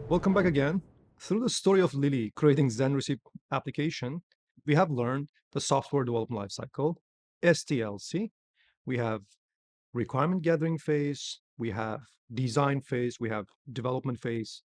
Welcome back again. Through the story of Lily creating Zen Receipt application, we have learned the software development lifecycle, SDLC. We have requirement gathering phase, we have design phase, we have development phase,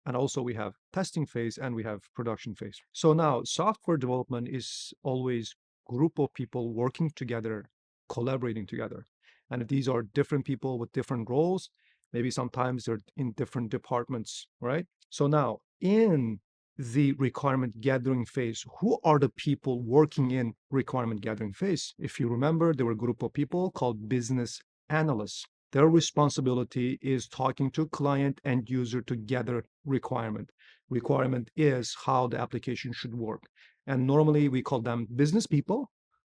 and also we have testing phase and we have production phase. So now software development is always group of people working together, collaborating together. And these are different people with different roles. Maybe sometimes they're in different departments, right? So now in the requirement gathering phase, who are the people working in requirement gathering phase? If you remember, there were a group of people called business analysts. Their responsibility is talking to client and user to gather requirement. Requirement is how the application should work. And normally we call them business people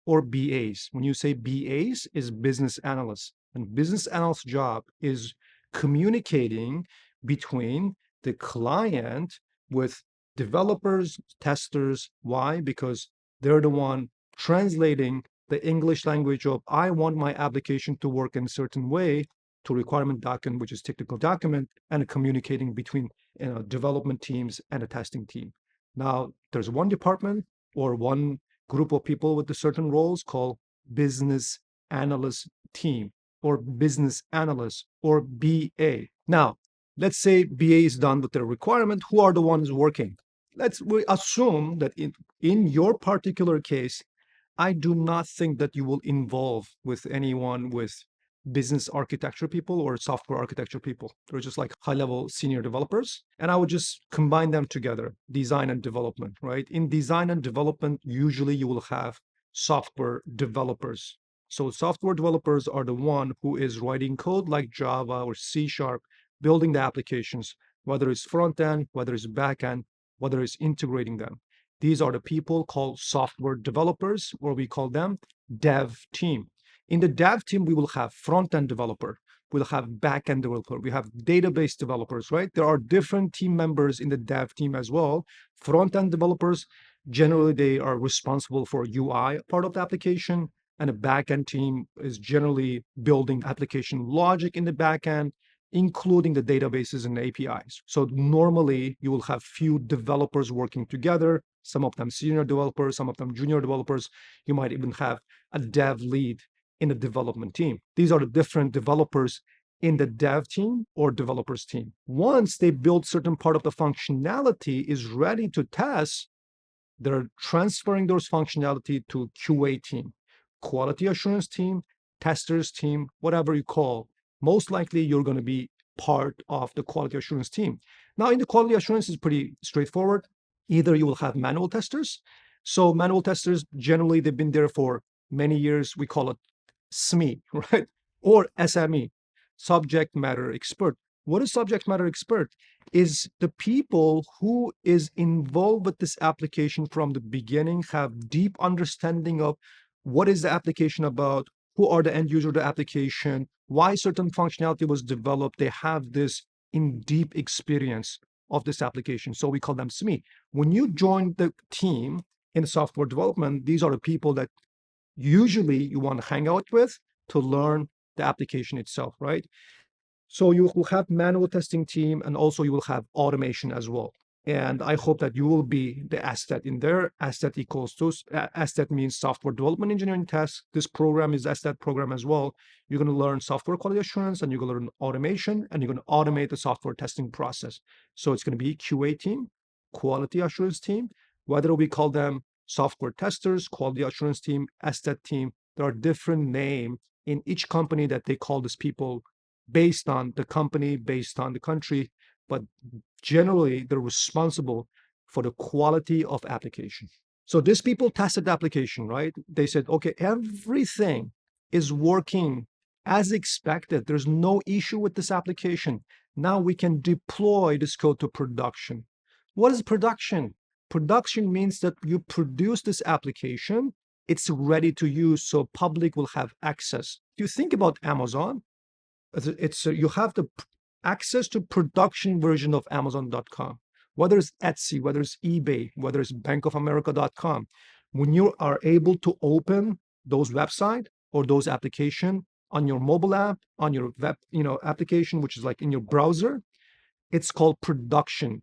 or BAs. When you say BAs is business analysts, and business analyst's job is communicating between the client with developers, testers. Why? Because they're the one translating the English language of I want my application to work in a certain way to requirement document, which is technical document, and communicating between development teams and a testing team. Now, there's one department or one group of people with the certain roles called business analyst team or business analyst or BA. Now, let's say BA is done with their requirement. Who are the ones working? We assume that in your particular case, I do not think that you will involve with anyone with business architecture people or software architecture people. They're just like high-level senior developers. And I would just combine them together, design and development, right? In design and development, usually you will have software developers. So software developers are the one who is writing code like Java or C Sharp, building the applications, whether it's front end, whether it's back end, whether it's integrating them. These are the people called software developers, or we call them dev team. In the dev team, we will have front-end developer, we'll have back-end developer, we have database developers, right? There are different team members in the dev team as well. Front-end developers, generally they are responsible for UI part of the application, and a back-end team is generally building application logic in the back-end, including the databases and APIs. So normally you will have few developers working together, some of them senior developers, some of them junior developers. You might even have a dev lead in the development team. These are the different developers in the dev team or developers team. Once they build certain part of the functionality is ready to test, they're transferring those functionality to QA team, quality assurance team, testers team, whatever you call. Most likely you're going to be part of the quality assurance team. Now in the quality assurance is pretty straightforward. Either you will have manual testers. So manual testers, generally they've been there for many years. We call it SME, right? Or SME, subject matter expert. What is subject matter expert? Is the people who is involved with this application from the beginning, have deep understanding of what is the application about, who are the end user of the application, why certain functionality was developed. They have this in deep experience of this application. So we call them SME. When you join the team in software development, these are the people that usually you want to hang out with to learn the application itself, right? So you will have manual testing team, and also you will have automation as well. And I hope that you will be the SDET in there. SDET equals to, SDET means software development engineering test. This program is SDET program as well. You're going to learn software quality assurance, and you're going to learn automation, and you're going to automate the software testing process. So it's going to be QA team, quality assurance team, whether we call them software testers, quality assurance team, SDET team. There are different names in each company that they call these people based on the company, based on the country, but generally they're responsible for the quality of application. So these people tested the application, right? They said, okay, everything is working as expected. There's no issue with this application. Now we can deploy this code to production. What is production? Production means that you produce this application, it's ready to use, so public will have access. If you think about Amazon, you have the access to production version of Amazon.com, whether it's Etsy, whether it's eBay, whether it's bankofamerica.com. When you are able to open those website or those application on your mobile app, on your web, application, which is like in your browser, It's called production,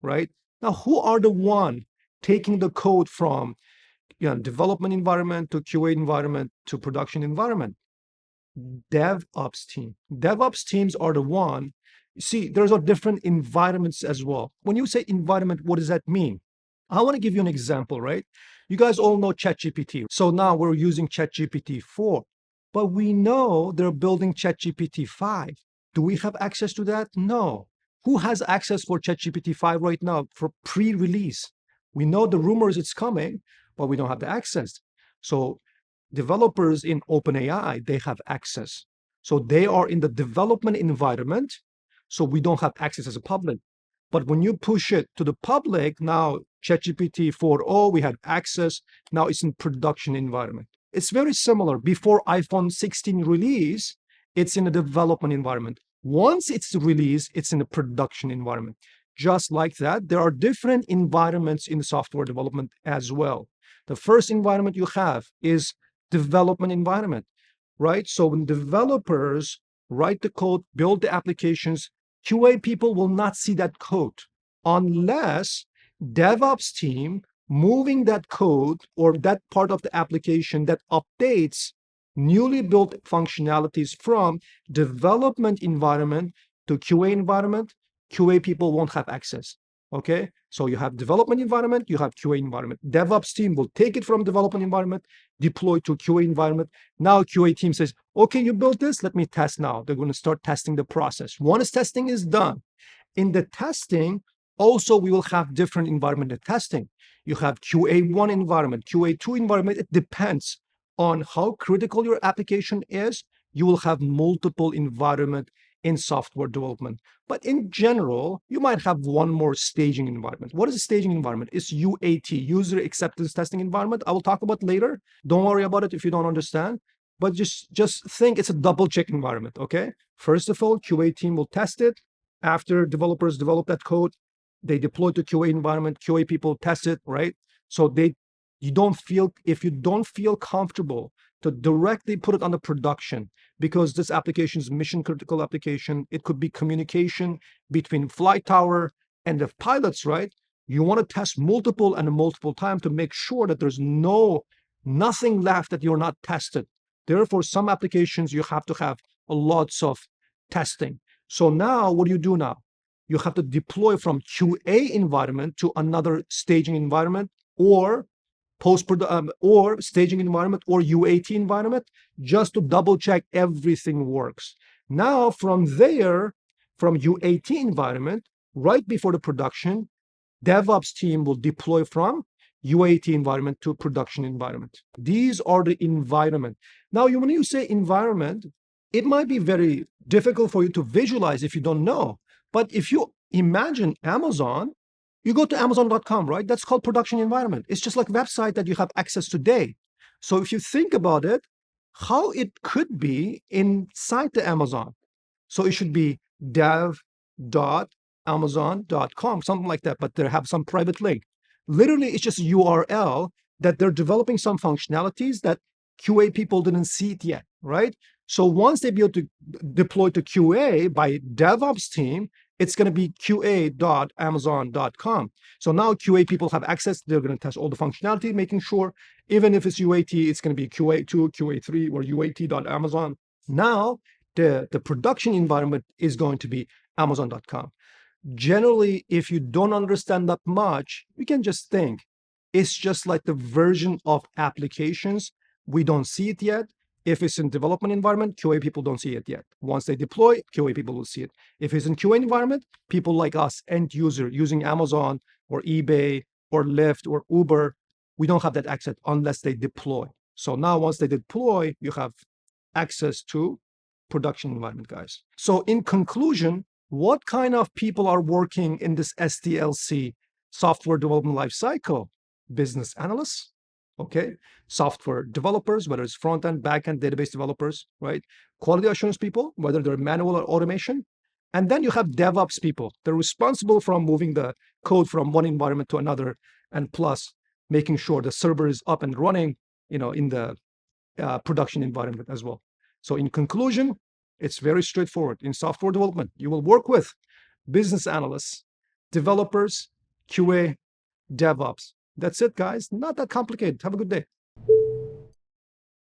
right? Now, who are the one taking the code from development environment to QA environment to production environment? DevOps team. DevOps teams are the one. See, there's a different environments as well. When you say environment, what does that mean? I want to give you an example, right? You guys all know ChatGPT. So now we're using ChatGPT 4, but we know they're building ChatGPT 5. Do we have access to that? No. Who has access for ChatGPT 5 right now for pre-release? We know the rumors it's coming, but we don't have the access. So developers in OpenAI, they have access. So they are in the development environment. So we don't have access as a public. But when you push it to the public, now ChatGPT 4.0, we had access. Now it's in production environment. It's very similar. Before iPhone 16 release, it's in a development environment. Once it's released, it's in a production environment. Just like that, there are different environments in software development as well. The first environment you have is development environment, right? So when developers write the code, build the applications, QA people will not see that code unless DevOps team moving that code or that part of the application that updates newly built functionalities from development environment to QA environment. QA people won't have access. Okay, so you have development environment, you have QA environment. DevOps team will take it from development environment, deploy to QA environment. Now QA team says, okay, you built this, let me test now. They're going to start testing the process. Once testing is done, in the testing, also we will have different environment of testing. You have QA1 environment, QA2 environment. It depends on how critical your application is. You will have multiple environment in software development. But in general, you might have one more staging environment. What is a staging environment? It's UAT, user acceptance testing environment. I will talk about later. Don't worry about it if you don't understand. But just think it's a double check environment, okay? First of all, QA team will test it. After developers develop that code, they deploy to QA environment, QA people test it, right? So if you don't feel comfortable to directly put it on the production, because this application is mission critical application, it could be communication between flight tower and the pilots, right? You want to test multiple times to make sure that there's nothing left that you're not tested. Therefore, some applications you have to have lots of testing. So now what do you do now? You have to deploy from QA environment to another staging environment or or staging environment or UAT environment just to double check everything works. Now from there, from UAT environment, right before the production, DevOps team will deploy from UAT environment to production environment. These are the environment. Now, when you say environment, it might be very difficult for you to visualize if you don't know. But if you imagine Amazon, you go to Amazon.com, right? That's called production environment. It's just like website that you have access today. So if you think about it, how it could be inside the Amazon. So it should be dev.amazon.com, something like that, but they have some private link. Literally, it's just a URL that they're developing some functionalities that QA people didn't see it yet, right? So once they be able to deploy to QA by DevOps team, it's going to be qa.amazon.com. So now QA people have access. They're going to test all the functionality, making sure even if it's UAT, it's going to be QA2, QA3, or UAT.amazon. Now, the production environment is going to be Amazon.com. Generally, if you don't understand that much, you can just think it's just like the version of applications. We don't see it yet. If it's in development environment, QA people don't see it yet. Once they deploy, QA people will see it. If it's in QA environment, people like us, end user, using Amazon or eBay or Lyft or Uber, we don't have that access unless they deploy. So now once they deploy, you have access to production environment, guys. So in conclusion, what kind of people are working in this SDLC, software development lifecycle? Business analysts, okay, software developers, whether it's front-end, back-end, database developers, right? Quality assurance people, whether they're manual or automation. And then you have DevOps people. They're responsible for moving the code from one environment to another, and plus making sure the server is up and running, in the production environment as well. So in conclusion, it's very straightforward. In software development, you will work with business analysts, developers, QA, DevOps. That's it, guys. Not that complicated. Have a good day.